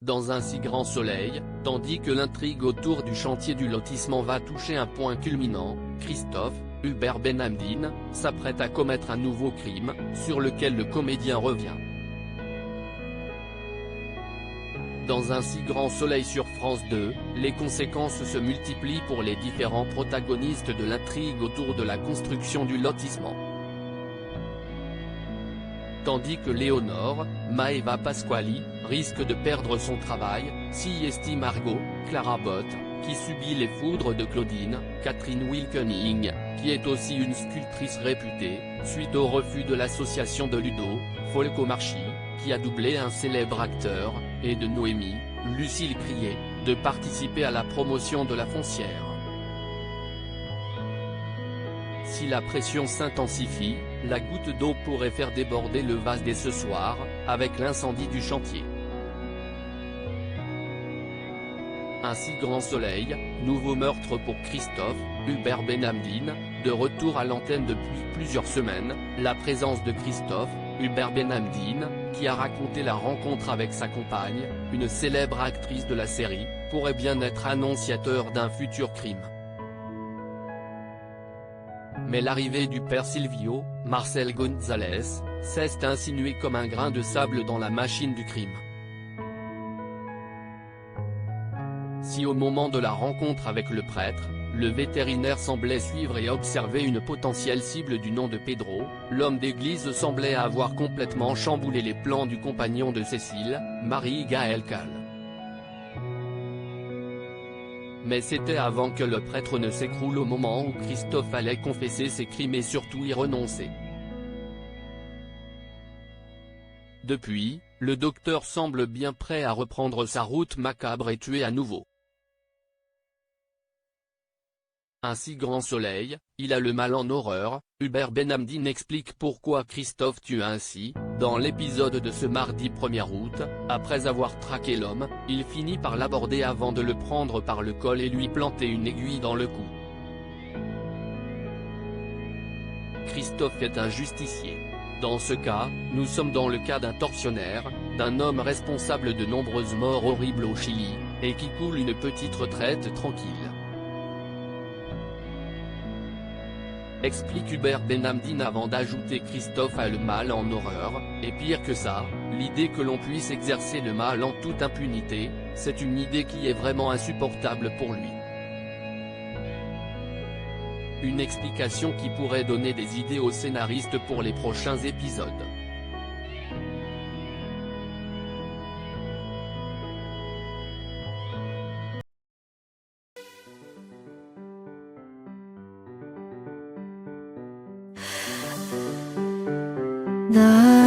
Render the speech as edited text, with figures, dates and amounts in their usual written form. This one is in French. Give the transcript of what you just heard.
dans un si grand soleil, tandis que l'intrigue autour du chantier du lotissement va toucher un point culminant, Christophe, Hubert Benhamdine, s'apprête à commettre un nouveau crime, sur lequel le comédien revient. Dans un si grand soleil sur France 2, les conséquences se multiplient pour les différents protagonistes de l'intrigue autour de la construction du lotissement. Tandis que Léonore, Maeva Pasquali, risque de perdre son travail, si estime Margot, Clara Botte, qui subit les foudres de Claudine, Catherine Wilkening, qui est aussi une sculptrice réputée, suite au refus de l'association de Ludo, Folco Marchi, qui a doublé un célèbre acteur, et de Noémie, Lucille Crié, de participer à la promotion de la foncière. Si la pression s'intensifie, la goutte d'eau pourrait faire déborder le vase dès ce soir, avec l'incendie du chantier. Un si grand soleil, nouveau meurtre pour Christophe, Hubert Benhamdine, de retour à l'antenne depuis plusieurs semaines, la présence de Christophe, Hubert Benhamdine, qui a raconté la rencontre avec sa compagne, une célèbre actrice de la série, pourrait bien être annonciateur d'un futur crime. Mais l'arrivée du père Silvio, Marcel González, s'est insinué comme un grain de sable dans la machine du crime. Si au moment de la rencontre avec le prêtre, le vétérinaire semblait suivre et observer une potentielle cible du nom de Pedro, l'homme d'église semblait avoir complètement chamboulé les plans du compagnon de Cécile, Marie-Gaëlle Cal. Mais c'était avant que le prêtre ne s'écroule au moment où Christophe allait confesser ses crimes et surtout y renoncer. Depuis, le docteur semble bien prêt à reprendre sa route macabre et tuer à nouveau. Un si grand soleil, il a le mal en horreur, Hubert Benhamdine explique pourquoi Christophe tue ainsi. Dans l'épisode de ce mardi 1er août, après avoir traqué l'homme, il finit par l'aborder avant de le prendre par le col et lui planter une aiguille dans le cou. Christophe est un justicier. Dans ce cas, nous sommes dans le cas d'un tortionnaire, d'un homme responsable de nombreuses morts horribles au Chili, et qui coule une petite retraite tranquille. Explique Hubert Benhamdine avant d'ajouter Christophe a le mal en horreur, et pire que ça, l'idée que l'on puisse exercer le mal en toute impunité, c'est une idée qui est vraiment insupportable pour lui. Une explication qui pourrait donner des idées aux scénaristes pour les prochains épisodes. The